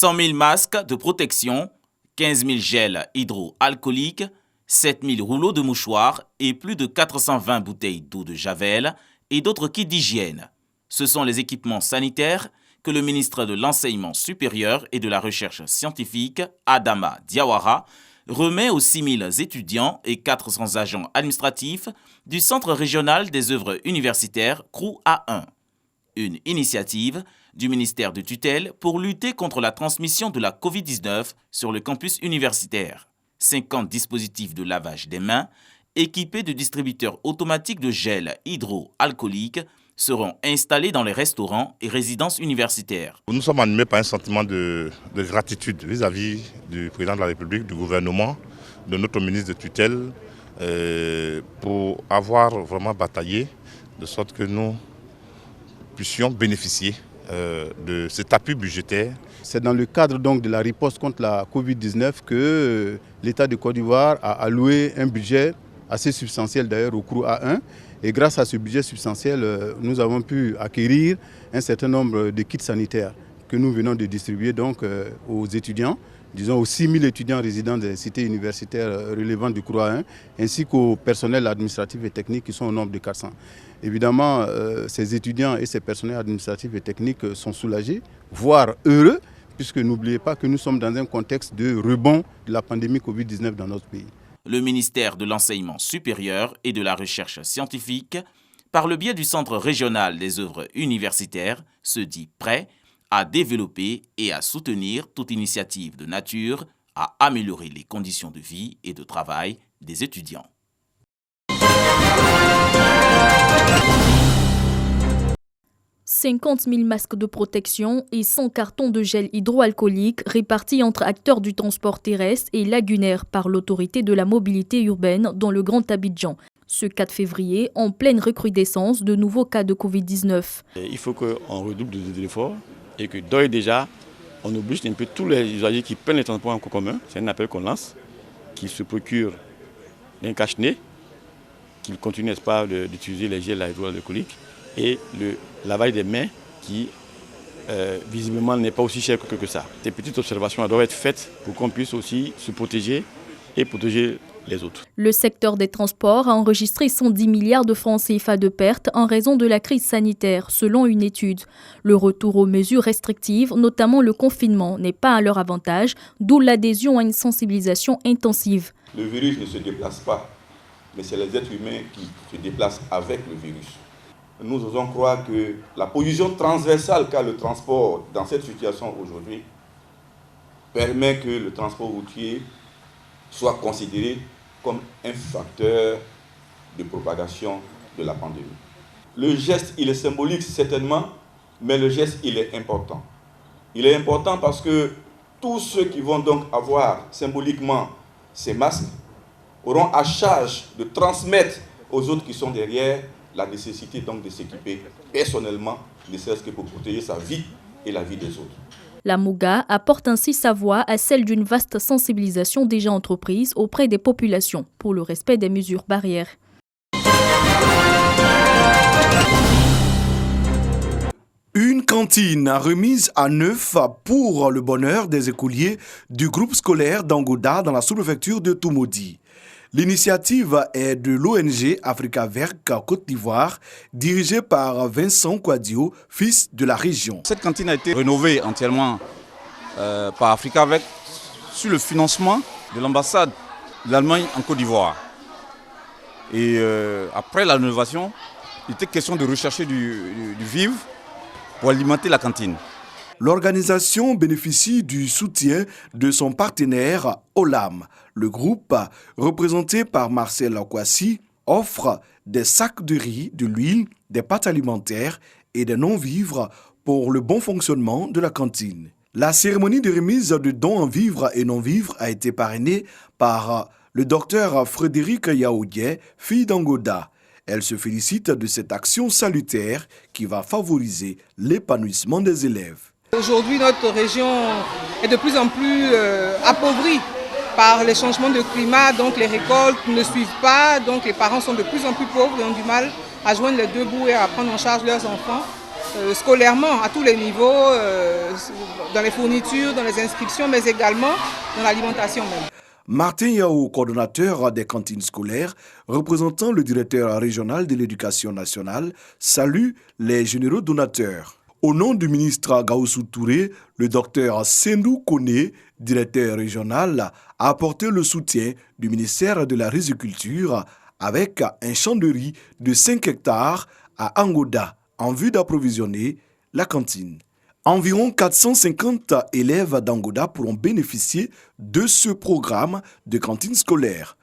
100 000 masques de protection, 15 000 gels hydroalcooliques, 7 000 rouleaux de mouchoirs et plus de 420 bouteilles d'eau de Javel et d'autres kits d'hygiène. Ce sont les équipements sanitaires que le ministre de l'Enseignement supérieur et de la Recherche scientifique, Adama Diawara, remet aux 6 000 étudiants et 400 agents administratifs du Centre régional des œuvres universitaires CROU A1. Une initiative du ministère de tutelle pour lutter contre la transmission de la Covid-19 sur le campus universitaire. 50 dispositifs de lavage des mains, équipés de distributeurs automatiques de gel hydroalcoolique, seront installés dans les restaurants et résidences universitaires. Nous sommes animés par un sentiment de gratitude vis-à-vis du président de la République, du gouvernement, de notre ministre de tutelle, pour avoir vraiment bataillé de sorte que nous puissions bénéficier de cet appui budgétaire. C'est dans le cadre donc de la riposte contre la Covid-19 que l'État de Côte d'Ivoire a alloué un budget assez substantiel d'ailleurs au CROU A1. Et grâce à ce budget substantiel, nous avons pu acquérir un certain nombre de kits sanitaires que nous venons de distribuer donc aux étudiants, disons aux 6 000 étudiants résidents des cités universitaires relevantes du CROU A1, ainsi qu'au personnel administratif et technique qui sont au nombre de 400. Évidemment, ces étudiants et ces personnels administratifs et techniques sont soulagés, voire heureux, puisque n'oubliez pas que nous sommes dans un contexte de rebond de la pandémie Covid-19 dans notre pays. Le ministère de l'Enseignement supérieur et de la Recherche scientifique, par le biais du Centre régional des œuvres universitaires, se dit prêt à développer et à soutenir toute initiative de nature à améliorer les conditions de vie et de travail des étudiants. « 50 000 masques de protection et 100 cartons de gel hydroalcoolique répartis entre acteurs du transport terrestre et lagunaire par l'autorité de la mobilité urbaine dans le Grand Abidjan. Ce 4 février, en pleine recrudescence de nouveaux cas de Covid-19. Il faut qu'on redouble d'efforts et que d'ores et déjà, on oblige un peu tous les usagers qui prennent les transports en commun, c'est un appel qu'on lance, qu'ils se procurent un cache-nez, qu'ils continuent, n'est-ce pas, d'utiliser les gels hydroalcooliques et le lavage des mains qui, visiblement, n'est pas aussi cher que ça. Ces petites observations doivent être faites pour qu'on puisse aussi se protéger et protéger les autres. Le secteur des transports a enregistré 110 milliards de francs CFA de pertes en raison de la crise sanitaire, selon une étude. Le retour aux mesures restrictives, notamment le confinement, n'est pas à leur avantage, d'où l'adhésion à une sensibilisation intensive. Le virus ne se déplace pas, mais c'est les êtres humains qui se déplacent avec le virus. Nous osons croire que la position transversale qu'a le transport dans cette situation aujourd'hui permet que le transport routier soit considéré comme un facteur de propagation de la pandémie. Le geste, il est symbolique certainement, mais le geste, il est important. Il est important parce que tous ceux qui vont donc avoir symboliquement ces masques auront à charge de transmettre aux autres qui sont derrière la nécessité donc de s'équiper personnellement, ne serait-ce que pour protéger sa vie et la vie des autres. La Mouga apporte ainsi sa voix à celle d'une vaste sensibilisation déjà entreprise auprès des populations pour le respect des mesures barrières. Une cantine remise à neuf pour le bonheur des écoliers du groupe scolaire d'Angoda dans la sous-préfecture de Toumoudi. L'initiative est de l'ONG Africa Vert Côte d'Ivoire, dirigée par Vincent Kouadio, fils de la région. Cette cantine a été rénovée entièrement par Africa Vert sur le financement de l'ambassade de l'Allemagne en Côte d'Ivoire. Et après la rénovation, il était question de rechercher du vivre pour alimenter la cantine. L'organisation bénéficie du soutien de son partenaire Olam. Le groupe, représenté par Marcel Kwasi, offre des sacs de riz, de l'huile, des pâtes alimentaires et des non-vivres pour le bon fonctionnement de la cantine. La cérémonie de remise de dons en vivres et non-vivres a été parrainée par le docteur Frédéric Yaoudié, fille d'Angoda. Elle se félicite de cette action salutaire qui va favoriser l'épanouissement des élèves. Aujourd'hui, notre région est de plus en plus appauvrie par les changements de climat, donc les récoltes ne suivent pas, donc les parents sont de plus en plus pauvres et ont du mal à joindre les deux bouts et à prendre en charge leurs enfants. scolairement à tous les niveaux, dans les fournitures, dans les inscriptions, mais également dans l'alimentation même. Martin Yao, coordonnateur des cantines scolaires, représentant le directeur régional de l'éducation nationale, salue les généreux donateurs. Au nom du ministre Gaoussou Touré, le docteur Sendou Kone, directeur régional, a apporté le soutien du ministère de la Riziculture avec un champ de riz de 5 hectares à Angoda en vue d'approvisionner la cantine. Environ 450 élèves d'Angoda pourront bénéficier de ce programme de cantine scolaire.